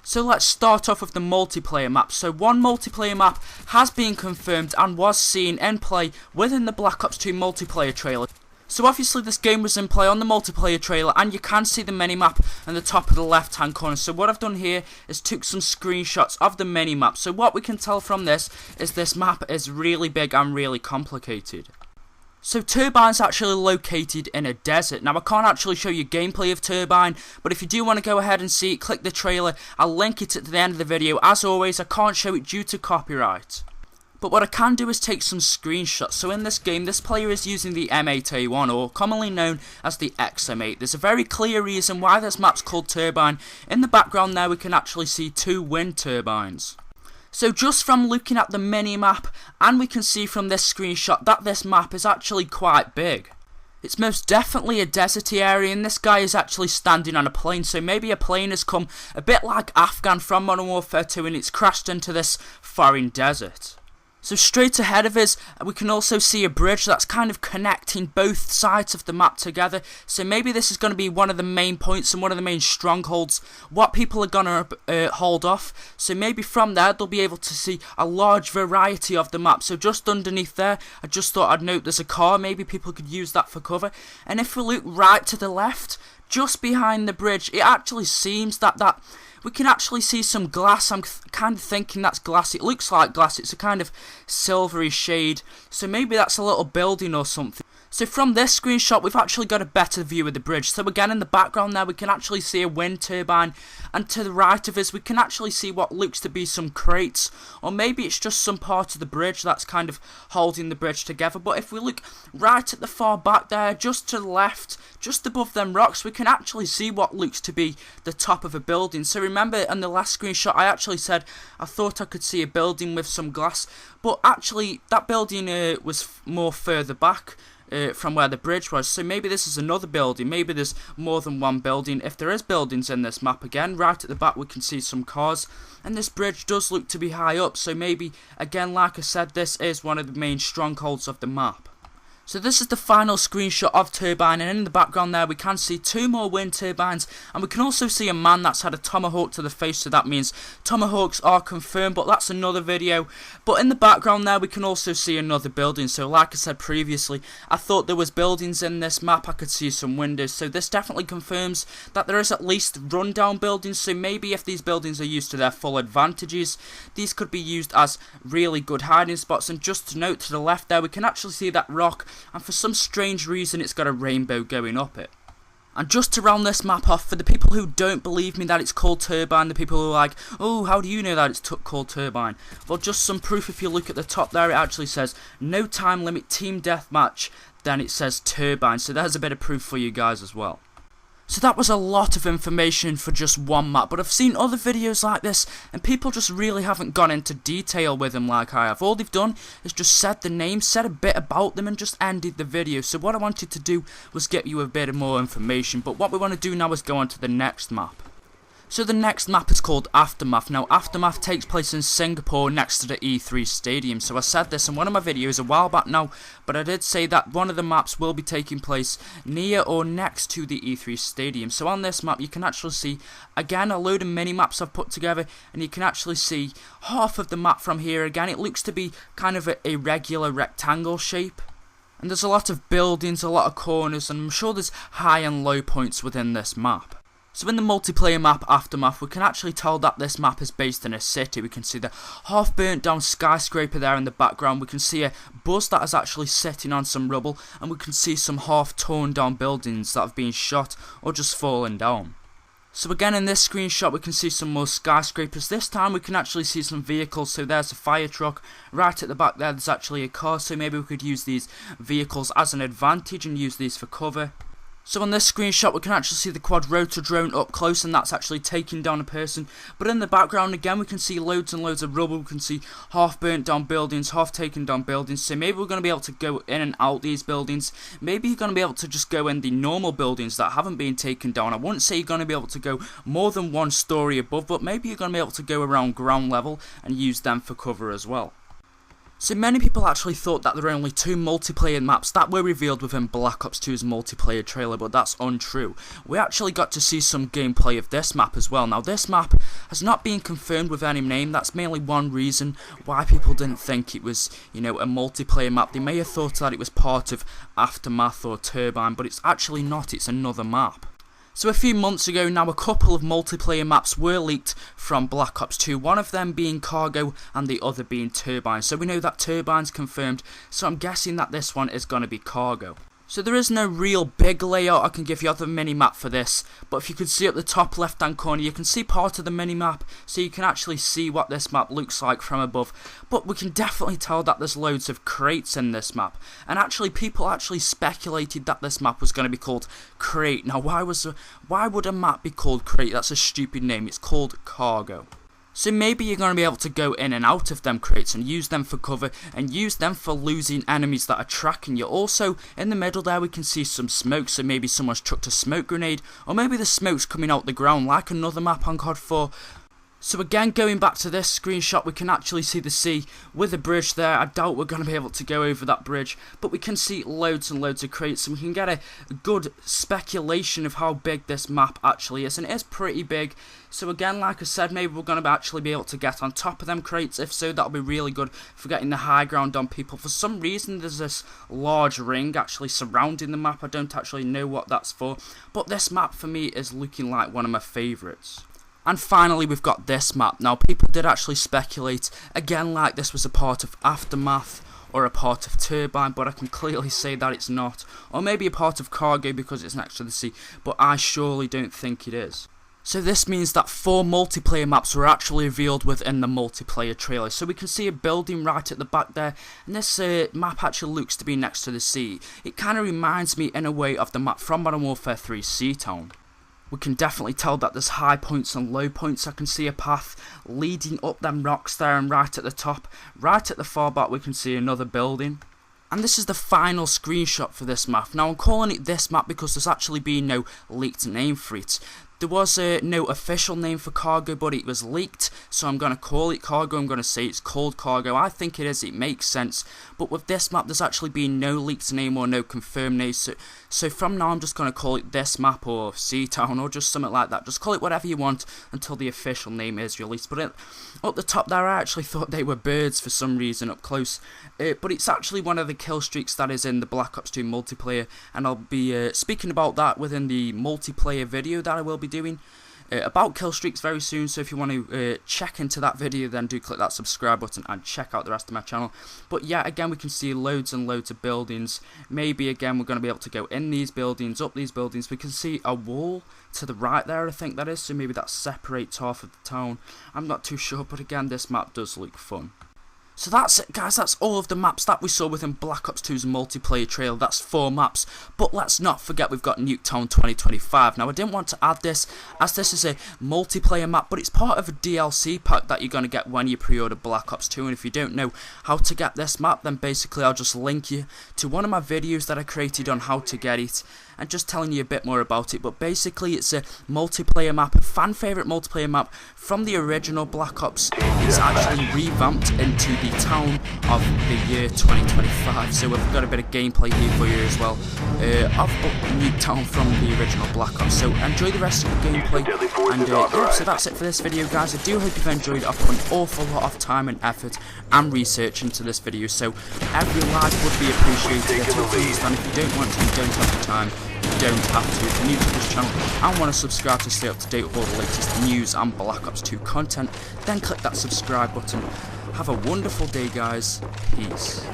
So let's start off with the multiplayer map. So one multiplayer map has been confirmed and was seen in play within the Black Ops 2 multiplayer trailer. So obviously this game was in play on the multiplayer trailer, and you can see the minimap in the top of the left hand corner. So what I've done here is took some screenshots of the minimap. So what we can tell from this is this map is really big and really complicated. So Turbine's actually located in a desert. Now I can't actually show you gameplay of Turbine, but if you do want to go ahead and see it, click the trailer. I'll link it at the end of the video. As always, I can't show it due to copyright. But what I can do is take some screenshots. So in this game, this player is using the M8A1, or commonly known as the XM8. There's a very clear reason why this map's called Turbine. In the background there, we can actually see 2 wind turbines. So just from looking at the mini-map, and we can see from this screenshot that this map is actually quite big. It's most definitely a deserty area, and this guy is actually standing on a plane, so maybe a plane has come a bit like Afghan from Modern Warfare 2 and it's crashed into this foreign desert. So straight ahead of us, we can also see a bridge that's kind of connecting both sides of the map together. So maybe this is going to be one of the main points and one of the main strongholds, what people are going to hold off. So maybe from there, they'll be able to see a large variety of the map. So just underneath there, I just thought I'd note there's a car. Maybe people could use that for cover. And if we look right to the left, just behind the bridge, it actually seems that we can actually see some glass. I'm kind of thinking that's glass. It looks like glass. It's a kind of silvery shade. So maybe that's a little building or something. So from this screenshot, we've actually got a better view of the bridge. So again, in the background there, we can actually see a wind turbine. And to the right of us, we can actually see what looks to be some crates. Or maybe it's just some part of the bridge that's kind of holding the bridge together. But if we look right at the far back there, just to the left, just above them rocks, we can actually see what looks to be the top of a building. So remember in the last screenshot, I actually said I thought I could see a building with some glass. But actually, that building was more further back from where the bridge was. So maybe this is another building. Maybe there's more than one building. If there is buildings in this map, again, right at the back we can see some cars. And this bridge does look to be high up. So maybe, again, like I said, this is one of the main strongholds of the map. So this is the final screenshot of Turbine, and in the background there we can see 2 more wind turbines, and we can also see a man that's had a tomahawk to the face, so that means tomahawks are confirmed, but that's another video. But in the background there we can also see another building. So like I said previously, I thought there was buildings in this map. I could see some windows, so this definitely confirms that there is at least rundown buildings. So maybe if these buildings are used to their full advantages, these could be used as really good hiding spots. And just to note, to the left there we can actually see that rock, and for some strange reason it's got a rainbow going up it. And just to round this map off, for the people who don't believe me that it's called Turbine, the people who are like, oh, how do you know that it's called Turbine? Well, just some proof. If you look at the top there, it actually says no time limit team deathmatch, then it says Turbine, so there's a bit of proof for you guys as well. So that was a lot of information for just one map, but I've seen other videos like this and people just really haven't gone into detail with them like I have. All they've done is just said the name, said a bit about them and just ended the video. So what I wanted to do was get you a bit more information, but what we want to do now is go on to the next map. So the next map is called Aftermath. Now Aftermath takes place in Singapore next to the E3 stadium. So I said this in one of my videos a while back now, but I did say that one of the maps will be taking place near or next to the E3 stadium. So on this map you can actually see, again, a load of mini maps I've put together, and you can actually see half of the map from here. Again, it looks to be kind of a regular rectangle shape. And there's a lot of buildings, a lot of corners, and I'm sure there's high and low points within this map. So in the multiplayer map Aftermath, we can actually tell that this map is based in a city. We can see the half burnt down skyscraper there in the background. We can see a bus that is actually sitting on some rubble, and we can see some half torn down buildings that have been shot or just fallen down. So again, in this screenshot we can see some more skyscrapers. This time we can actually see some vehicles. So there's a fire truck. Right at the back there's actually a car, so maybe we could use these vehicles as an advantage and use these for cover. So on this screenshot we can actually see the quad rotor drone up close, and that's actually taking down a person. But in the background again we can see loads and loads of rubble. We can see half burnt down buildings, half taken down buildings. So maybe we're going to be able to go in and out these buildings. Maybe you're going to be able to just go in the normal buildings that haven't been taken down. I wouldn't say you're going to be able to go more than one story above, but maybe you're going to be able to go around ground level and use them for cover as well. So many people actually thought that there were only 2 multiplayer maps that were revealed within Black Ops 2's multiplayer trailer, but that's untrue. We actually got to see some gameplay of this map as well. Now this map has not been confirmed with any name. That's mainly one reason why people didn't think it was, a multiplayer map. They may have thought that it was part of Aftermath or Turbine, but it's actually not, it's another map. So a few months ago now, a couple of multiplayer maps were leaked from Black Ops 2, one of them being Cargo and the other being Turbine. So we know that Turbine's confirmed, so I'm guessing that this one is going to be Cargo. So there is no real big layout I can give you other than mini-map for this, but if you can see at the top left hand corner, you can see part of the mini-map, so you can actually see what this map looks like from above. But we can definitely tell that there's loads of crates in this map, and actually people actually speculated that this map was going to be called Crate. Now why would a map be called Crate? That's a stupid name, it's called Cargo. So maybe you're going to be able to go in and out of them crates and use them for cover and use them for losing enemies that are tracking you. Also, in the middle there we can see some smoke, so maybe someone's chucked a smoke grenade, or maybe the smoke's coming out the ground like another map on COD 4. So again, going back to this screenshot, we can actually see the sea with a bridge there. I doubt we're going to be able to go over that bridge, but we can see loads and loads of crates, and we can get a good speculation of how big this map actually is, and it is pretty big. So again, like I said, maybe we're going to actually be able to get on top of them crates. If so, that'll be really good for getting the high ground on people. For some reason, there's this large ring actually surrounding the map. I don't actually know what that's for, but this map for me is looking like one of my favourites. And finally, we've got this map. Now, people did actually speculate, again, like this was a part of Aftermath or a part of Turbine, but I can clearly say that it's not. Or maybe a part of Cargo because it's next to the sea, but I surely don't think it is. So this means that 4 multiplayer maps were actually revealed within the multiplayer trailer. So we can see a building right at the back there, and this map actually looks to be next to the sea. It kind of reminds me in a way of the map from Modern Warfare 3 Seatown. We can definitely tell that there's high points and low points. I can see a path leading up them rocks there, and right at the top, right at the far back, we can see another building. And this is the final screenshot for this map. Now I'm calling it this map because there's actually been no leaked name for it. There was no official name for Cargo, but it was leaked, so I'm going to call it Cargo. I'm going to say it's called Cargo. I think it is, it makes sense. But with this map, there's actually been no leaked name or no confirmed name. So from now, I'm just going to call it this map or Seatown or just something like that. Just call it whatever you want until the official name is released. But up the top there, I actually thought they were birds for some reason up close. But it's actually one of the kill streaks that is in the Black Ops 2 multiplayer. And I'll be speaking about that within the multiplayer video that I will be doing about kill streaks very soon. So if you want to check into that video, then do click that subscribe button and check out the rest of my channel. But yeah, again, we can see loads and loads of buildings. Maybe again we're going to be able to go in these buildings, up these buildings. We can see a wall to the right there, I think that is, so maybe that separates half of the town. I'm not too sure, but again, this map does look fun. So that's it, guys. That's all of the maps that we saw within Black Ops 2's multiplayer trailer. That's 4 maps. But let's not forget we've got Nuketown 2025. Now, I didn't want to add this as this is a multiplayer map, but it's part of a DLC pack that you're going to get when you pre-order Black Ops 2. And if you don't know how to get this map, then basically I'll just link you to one of my videos that I created on how to get it, and just telling you a bit more about it. But basically it's a multiplayer map, a fan favourite multiplayer map from the original Black Ops. It's actually revamped into the town of the year 2025, so we've got a bit of gameplay here for you as well of Nuketown from the original Black Ops. So enjoy the rest of the gameplay, and yeah, so that's it for this video, guys. I do hope you've enjoyed it. I've put an awful lot of time and effort and research into this video, so every like would be appreciated. I totally understand if you don't want to, you don't have the time, you don't have to. If you're new to this channel and want to subscribe to stay up to date with all the latest news and Black Ops 2 content, then click that subscribe button. Have a wonderful day, guys. Peace.